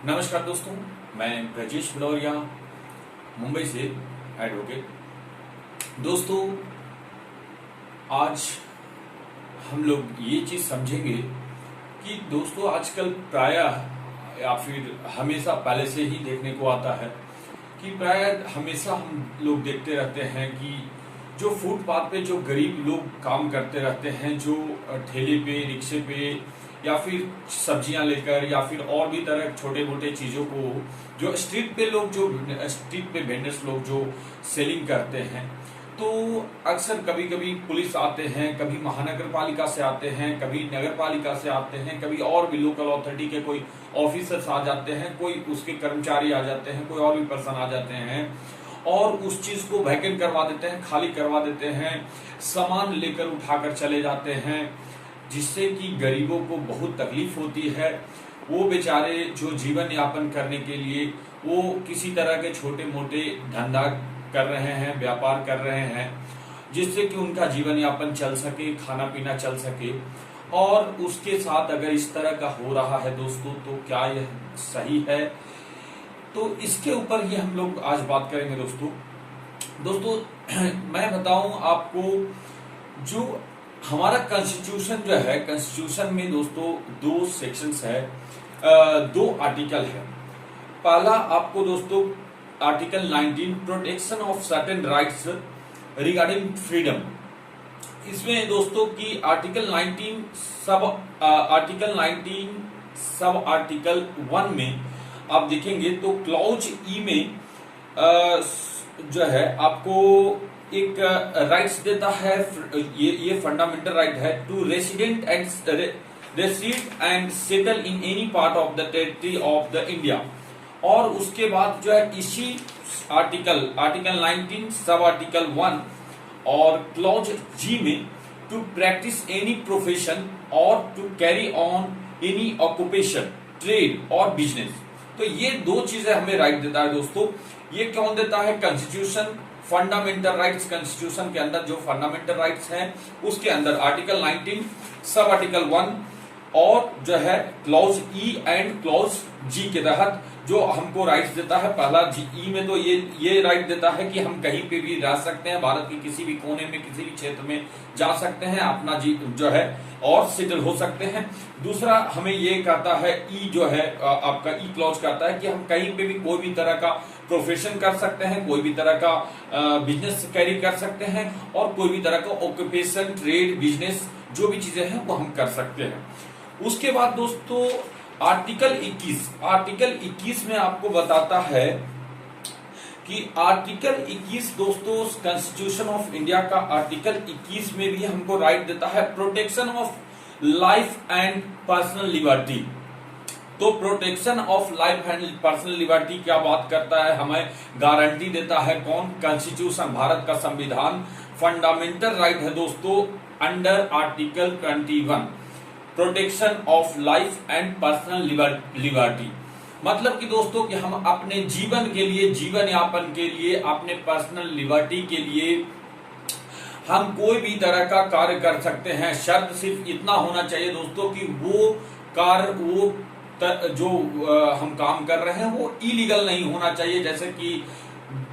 नमस्कार दोस्तों, मैं ब्रजेश भदौरिया मुंबई से एडवोकेट। दोस्तों, आज हम लोग ये चीज समझेंगे कि दोस्तों आजकल प्रायः या फिर हमेशा पहले से ही देखने को आता है कि प्रायः हमेशा हम लोग देखते रहते हैं कि जो फुटपाथ पे जो गरीब लोग काम करते रहते हैं, जो ठेले पे, रिक्शे पे या फिर सब्जियां लेकर या फिर और भी तरह छोटे मोटे चीजों को जो स्ट्रीट पे लोग, जो स्ट्रीट पे वेंडर्स लोग जो सेलिंग करते हैं, तो अक्सर कभी कभी पुलिस आते हैं, कभी महानगर पालिका से आते हैं, कभी नगर पालिका से आते हैं, कभी और भी लोकल अथॉरिटी के कोई ऑफिसर्स आ जाते हैं, कोई उसके कर्मचारी आ जाते हैं, कोई और भी पर्सन आ जाते हैं और उस चीज को वैकेंट करवा देते हैं, खाली करवा देते हैं, सामान लेकर उठाकर चले जाते हैं, जिससे कि गरीबों को बहुत तकलीफ होती है। वो बेचारे जो जीवन यापन करने के लिए वो किसी तरह के छोटे मोटे धंधा कर रहे हैं, व्यापार कर रहे हैं, जिससे कि उनका जीवन यापन चल सके, खाना पीना चल सके। और उसके साथ अगर इस तरह का हो रहा है दोस्तों, तो क्या यह सही है? तो इसके ऊपर ही हम लोग आज बात करेंगे दोस्तों। मैं बताऊं आपको, जो हमारा कॉन्स्टिट्यूशन जो है, कॉन्स्टिट्यूशन में दोस्तों दो सेक्शंस है, दो आर्टिकल है। पहला आपको दोस्तों article 19 protection of certain rights regarding freedom. इसमें दोस्तों की आर्टिकल 19 सब आर्टिकल 1 में आप देखेंगे तो क्लॉज ई में जो है आपको एक राइट्स देता है। ये फंडामेंटल राइट है to resident and settle in any part of the territory of the India. और उसके बाद जो है इसी आर्टिकल 19 सब आर्टिकल 1 और क्लॉज जी में टू प्रैक्टिस एनी प्रोफेशन और to carry on any occupation, trade और बिजनेस। तो ये दो चीजें हमें राइट देता है दोस्तों। ये कौन देता है? Constitution, fundamental rights. कॉन्स्टिट्यूशन के अंदर जो फंडामेंटल राइट्स हैं उसके अंदर आर्टिकल 19 सब आर्टिकल 1 और जो है क्लॉज ई एंड क्लॉज जी के तहत जो हमको राइट्स देता है। पहला ई में तो ये राइट देता है कि हम कहीं पे भी रह सकते हैं, भारत के किसी भी कोने में, किसी भी क्षेत्र में जा सकते हैं, अपना जो है और सेटल हो सकते हैं। दूसरा हमें ये कहता है, ई जो है आपका ई क्लॉज कहता है कि हम कहीं पे भी कोई भी तरह का प्रोफेशन कर सकते हैं, कोई भी तरह का बिजनेस कैरी कर सकते हैं और कोई भी तरह का ऑक्यूपेशन, ट्रेड, बिजनेस जो भी चीजें हैं वो हम कर सकते हैं। उसके बाद दोस्तों आर्टिकल 21 में आपको बताता है कि आर्टिकल 21 दोस्तों कॉन्स्टिट्यूशन ऑफ इंडिया का आर्टिकल 21 में भी हमको राइट देता है protection of life and personal liberty. तो protection of life and personal liberty क्या बात करता है? हमें गारंटी देता है कौन? कॉन्स्टिट्यूशन, भारत का संविधान। फंडामेंटल राइट है दोस्तों under article 21, protection of life and personal liberty. मतलब कि दोस्तों कि हम अपने जीवन के लिए, जीवन यापन के लिए, अपने पर्सनल लिबर्टी के लिए हम कोई भी तरह का कार्य कर सकते हैं। शर्त सिर्फ इतना होना चाहिए दोस्तों कि वो कार्य, वो जो हम काम कर रहे हैं वो इलीगल नहीं होना चाहिए। जैसे कि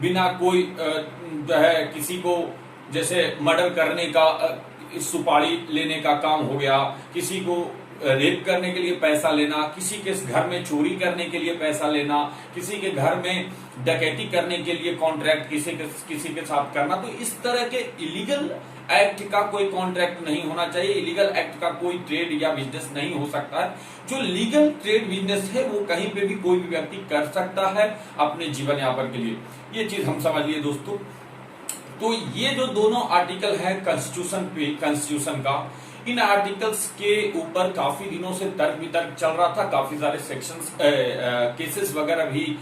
बिना कोई जो है किसी को जैसे मर्डर करने का, सुपारी लेने का काम हो गया, किसी को रेप करने के लिए पैसा लेना, किसी के घर में चोरी करने के लिए पैसा लेना, किसी के घर में डकैती करने के लिए कॉन्ट्रैक्ट किसी के साथ करना। तो इस तरह के इलीगल एक्ट का कोई कॉन्ट्रैक्ट नहीं होना चाहिए, इलीगल एक्ट का कोई ट्रेड या बिजनेस नहीं हो सकता है। जो लीगल ट्रेड बिजनेस है वो कहीं पे भी कोई भी व्यक्ति कर सकता है अपने जीवन यापन के लिए। ये चीज हम समझ लिए दोस्तों। तो ये जो दोनों आर्टिकल है कॉन्स्टिट्यूशन का, इन आर्टिकल्स के ऊपर काफी दिनों से तर्क वितर्क चल रहा था। काफी सारे सेक्शंस, केसेस वगैरह भी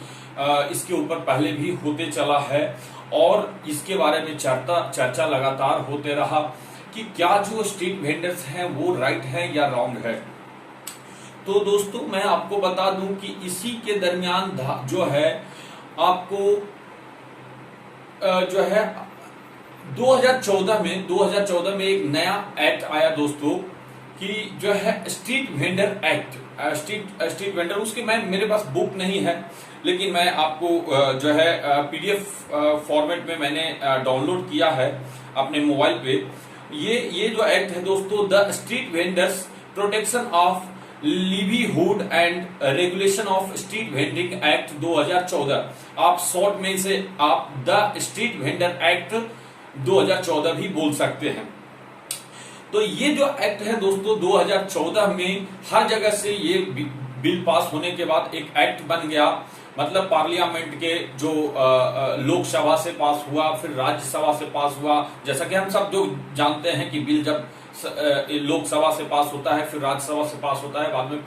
इसके ऊपर पहले भी होते चला है और इसके बारे में चर्चा लगातार होते रहा कि क्या जो स्ट्रीट वेंडर्स हैं वो राइट है या रॉन्ग है। तो दोस्तों मैं आपको बता दूं कि इसी के दरमियान जो है आपको जो है 2014 में एक नया एक्ट आया दोस्तों, कि जो है street vendor act, street vendor, उसके मेरे पास बुक नहीं है, लेकिन मैं आपको जो है पीडीएफ फॉर्मेट में मैंने डाउनलोड किया है अपने मोबाइल पे। ये जो एक्ट है दोस्तों, the street vendors protection of livelihood and regulation of street vending act 2014, आप शॉर्ट में इसे आप द स्ट्रीट वेंडर एक्ट 2014 भी बोल सकते हैं। तो ये जो एक्ट है दोस्तों 2014 में हर जगह से ये बिल पास होने के बाद एक एक्ट बन गया, मतलब पार्लियामेंट के जो लोकसभा से पास हुआ, फिर राज्यसभा से पास हुआ। जैसा कि हम सब जो जानते हैं कि बिल जब लोकसभा से पास होता है, फिर राज्यसभा से पास होता है, बाद में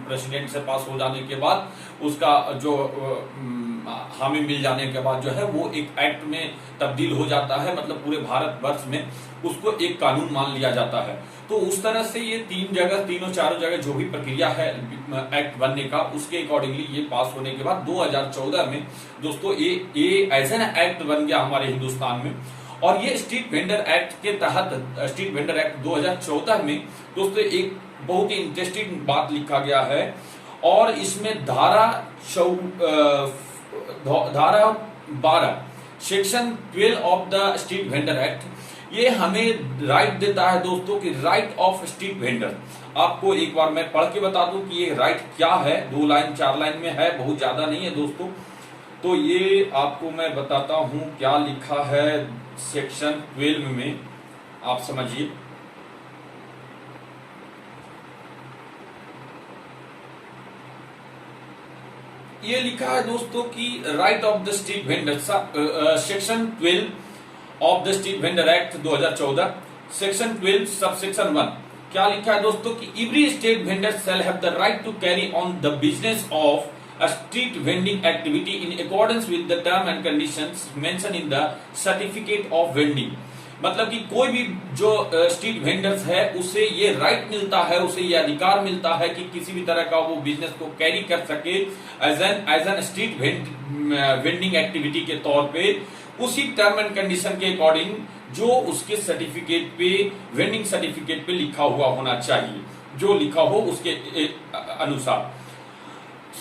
प्रेसिडेंट से पास हो जाने के बाद उसका जो हामी मिल जाने के बाद जो है वो एक एक्ट में तब्दील हो जाता है, मतलब पूरे भारतवर्ष में उसको एक कानून मान लिया जाता है। तो उस तरह से ये तीनों चारों जगह जो भी प्रक्रिया है एक्ट बनने का, उसके अकॉर्डिंगली ये पास होने के बाद 2014 में दोस्तों ये एज एन एक्ट बन गया हमारे हिंदुस्तान में। और ये स्ट्रीट वेंडर एक्ट के तहत, स्ट्रीट वेंडर एक्ट 2014 में दोस्तों एक बहुत ही इंटरेस्टिंग बात लिखा गया है, और इसमें धारा 12 section 12 of the street vendor act, ये हमें राइट देता है दोस्तों कि राइट ऑफ स्ट्रीट वेंडर। आपको एक बार मैं पढ़ के बता दूं कि ये राइट क्या है, 2 लाइन 4 लाइन में है, बहुत ज्यादा नहीं है दोस्तों। तो ये आपको मैं बताता हूं क्या लिखा है सेक्शन 12 में, आप समझिए। ये लिखा है दोस्तों कि right of the street vendor, section 12 of the street vendor act 2014, section 12 sub section 1 क्या लिखा है दोस्तों कि every street vendor shall have the right to carry on the business of a street vending activity in accordance with the term and conditions mentioned in the certificate of vending। मतलब कि कोई भी जो स्ट्रीट वेंडर्स है उसे ये right मिलता है, उसे ये अधिकार मिलता है कि किसी भी तरह का वो बिजनेस को कैरी कर सके as an street vending activity के तौर पे, उसी टर्म एंड कंडीशन के अकॉर्डिंग जो उसके सर्टिफिकेट पे, वेंडिंग सर्टिफिकेट पे लिखा हुआ होना चाहिए, जो लिखा हो उसके अनुसार,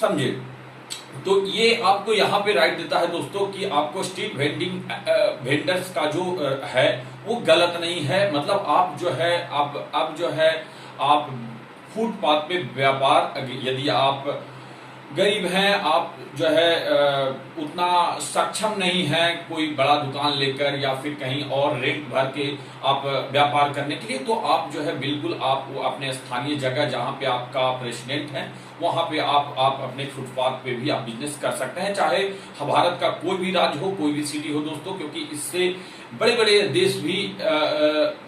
समझे। तो ये आपको यहाँ पे राइट देता है दोस्तों कि आपको स्ट्रीट वेंडर्स का जो है वो गलत नहीं है। मतलब आप जो है आप फुटपाथ पे व्यापार, यदि आप गरीब हैं, आप जो है उतना सक्षम नहीं है कोई बड़ा दुकान लेकर या फिर कहीं और रेंट भर के आप व्यापार करने के लिए, तो आप जो है बिल्कुल आप अपने स्थानीय जगह जहां पे आपका रेसिडेंट है वहां पे आप अपने फुटपाथ पे भी आप बिजनेस कर सकते हैं, चाहे भारत का कोई भी राज्य हो, कोई भी सिटी हो दोस्तों, क्योंकि इससे बड़े बड़े देश भी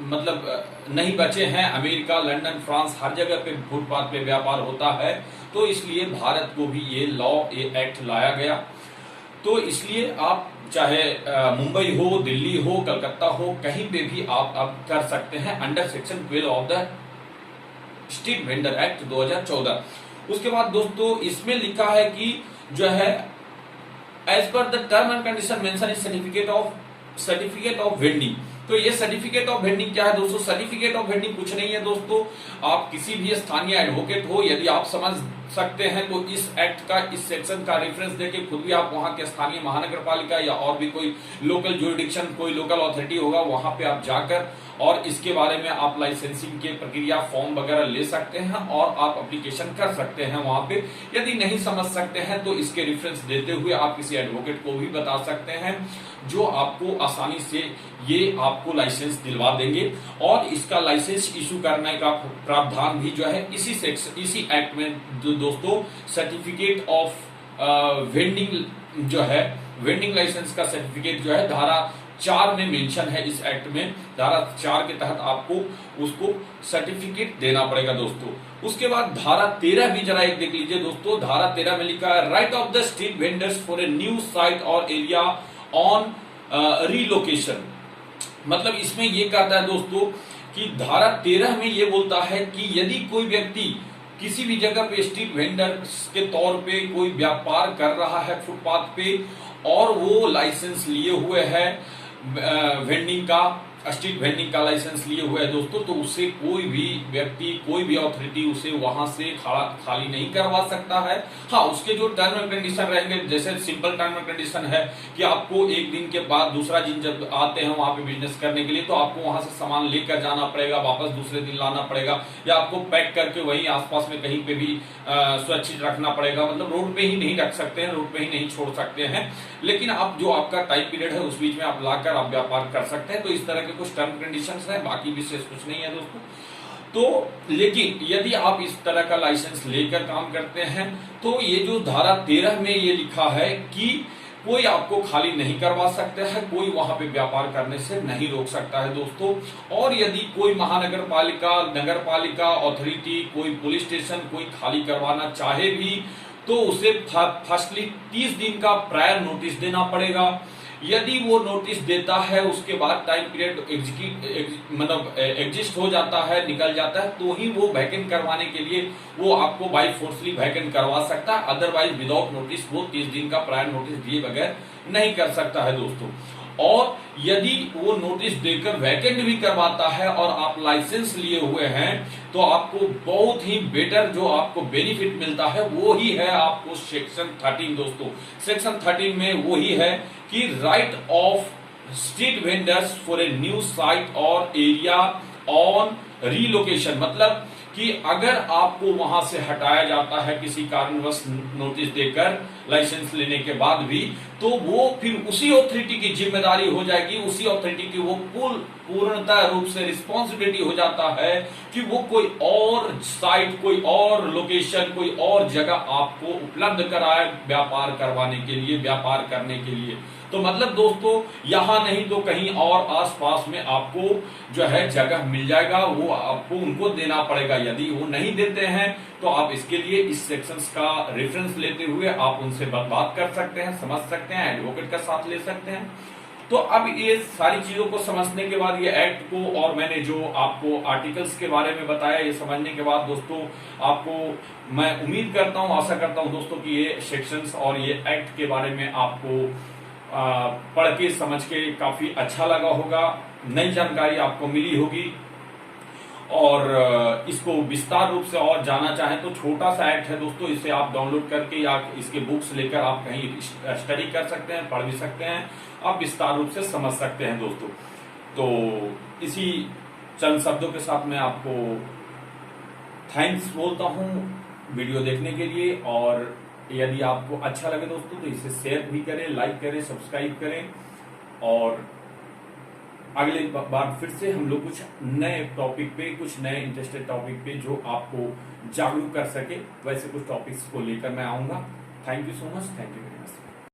मतलब नहीं बचे हैं। अमेरिका, लंदन, फ्रांस, हर जगह पे फुटपाथ पे व्यापार होता है। तो इसलिए भारत को भी ये लॉ, ये एक्ट लाया गया। तो इसलिए आप चाहे मुंबई हो, दिल्ली हो, कलकत्ता हो, कहीं पे भी आप कर सकते हैं under section 12 of the street vendor act 2014। उसके बाद दोस्तों इसमें लिखा है कि जो है as per the term and condition mention is certificate of vending. तो ये सर्टिफिकेट ऑफ वेंडिंग क्या है दोस्तों? सर्टिफिकेट ऑफ वेंडिंग कुछ नहीं है दोस्तों, आप किसी भी स्थानीय एडवोकेट हो, यदि आप समझ सकते हैं तो इस एक्ट का, इस सेक्शन का रेफरेंस देके खुद भी आप वहां के स्थानीय महानगर पालिका या और भी कोई लोकल जुरिडिक्शन, कोई लोकल अथॉरिटी होगा, वहां पे आप जाकर और इसके बारे में आप लाइसेंसिंग के प्रक्रिया, फॉर्म वगैरह ले सकते हैं और आप एप्लीकेशन कर सकते हैं वहां पे। यदि नहीं समझ सकते हैं तो इसके रेफरेंस देते हुए आप किसी एडवोकेट को भी बता सकते हैं, जो आपको आसानी से ये आपको लाइसेंस दिलवा देंगे। और इसका लाइसेंस इशू करने का प्रावधान भी जो है इसी एक्ट में दोस्तों सर्टिफिकेट ऑफ वेंडिंग जो है, वेंडिंग लाइसेंस का सर्टिफिकेट जो है धारा 4 में मेंशन है। इस एक्ट में धारा 4 के तहत आपको उसको सर्टिफिकेट देना पड़ेगा दोस्तों। उसके बाद धारा 13 भी जरा एक देख लीजिए दोस्तों। धारा 13 में लिखा है right of the street vendors for a new site और एरिया ऑन रीलोकेशन। मतलब इसमें ये कहता है दोस्तों कि धारा 13 में ये बोलता है कि यदि कोई व्यक्ति किसी भी जगह पे स्ट्रीट वेंडर के तौर पे कोई व्यापार कर रहा है फुटपाथ पे और वो लाइसेंस लिए हुए है वेंडिंग का, स्ट्रीट वेंडिंग का लाइसेंस लिए हुए है दोस्तों, तो उससे कोई भी व्यक्ति, कोई भी अथॉरिटी उसे वहां से खाली नहीं करवा सकता है। हाँ, उसके जो टर्म एंड कंडीशन रहेंगे, जैसे सिंपल टर्म एंड कंडीशन है कि आपको एक दिन के बाद दूसरा दिन जब आते हैं वहां पे बिजनेस करने के लिए, तो आपको वहां से सामान लेकर जाना पड़ेगा, वापस दूसरे दिन लाना पड़ेगा, या आपको पैक करके वहीं आसपास में कहीं पे भी सुरक्षित रखना पड़ेगा। मतलब रोड पे ही नहीं रख सकते हैं, रोड पे ही नहीं छोड़ सकते हैं, लेकिन आप जो आपका टाइम पीरियड है उस बीच में आप लाकर आप व्यापार कर सकते हैं। तो इस तरह के कुछ टर्म कंडीशंस हैं, बाकी विशेष कुछ नहीं है दोस्तों। तो लेकिन यदि आप इस तरह का लाइसेंस लेकर काम करते हैं, तो ये जो धारा 13 में ये लिखा है कि कोई आपको खाली नहीं करवा सकता है, कोई वहां पे व्यापार करने से नहीं रोक सकता है दोस्तों। और यदि कोई महानगर पालिका, नगर पालिका अथॉरिटी, कोई पुलिस स्टेशन कोई खाली करवाना चाहे भी, तो उसे फर्स्टली 30 दिन का प्रायर नोटिस देना पड़ेगा। यदि वो नोटिस देता है, उसके बाद टाइम पीरियड मतलब एग्जिस्ट हो जाता है, निकल जाता है, तो ही वो वैकेंट करवाने के लिए वो आपको बाई फोर्सली वैकेंट करवा सकता है। अदरवाइज विदाउट नोटिस वो 30 दिन का प्रायर नोटिस दिए बगैर नहीं कर सकता है दोस्तों। और यदि वो नोटिस देकर वैकेंट भी करवाता है और आप लाइसेंस लिए हुए हैं, तो आपको बहुत ही बेटर जो आपको बेनिफिट मिलता है वो ही है आपको सेक्शन 13 दोस्तों। सेक्शन 13 में वो ही है कि right of street vendors for a new site और एरिया ऑन रीलोकेशन। मतलब कि अगर आपको वहां से हटाया जाता है किसी कारणवश नोटिस देकर लाइसेंस लेने के बाद भी, तो वो फिर उसी अथॉरिटी की जिम्मेदारी हो जाएगी, उसी अथॉरिटी की वो पूर्णतः रूप से रिस्पॉन्सिबिलिटी हो जाता है कि वो कोई और साइट, कोई और लोकेशन, कोई और जगह आपको उपलब्ध कराए व्यापार करवाने के लिए, व्यापार करने के लिए। तो मतलब दोस्तों, यहां नहीं तो कहीं और आसपास में आपको जो है जगह मिल जाएगा, वो आपको उनको देना पड़ेगा। यदि वो नहीं देते हैं तो आप इसके लिए इस सेक्शंस का रेफरेंस लेते हुए आप उनसे बात कर सकते हैं, समझ सकते हैं, एडवोकेट का साथ ले सकते हैं। तो अब ये सारी चीजों को समझने के बाद, ये एक्ट को और मैंने जो आपको आर्टिकल्स के बारे में बताया, ये समझने के बाद दोस्तों आपको मैं उम्मीद करता हूं, आशा करता हूं दोस्तों कि ये सेक्शंस और ये एक्ट के बारे में आपको पढ़ के समझ के काफी अच्छा लगा होगा, नई जानकारी आपको मिली होगी। और इसको विस्तार रूप से और जाना चाहें तो छोटा सा एक्ट है दोस्तों, इसे आप डाउनलोड करके या इसके बुक्स लेकर आप कहीं स्टडी कर सकते हैं, पढ़ भी सकते हैं, आप विस्तार रूप से समझ सकते हैं दोस्तों। तो इसी चंद शब्दों के साथ मैं आपको थैंक्स बोलता हूं वीडियो देखने के लिए। और यदि आपको अच्छा लगे दोस्तों तो इसे शेयर भी करें, लाइक करें, सब्सक्राइब करें। और अगले बार फिर से हम लोग कुछ नए टॉपिक पे, कुछ नए इंटरेस्टेड टॉपिक पे जो आपको जागरूक कर सके, वैसे कुछ टॉपिक्स को लेकर मैं आऊंगा। Thank you so much, thank you very much.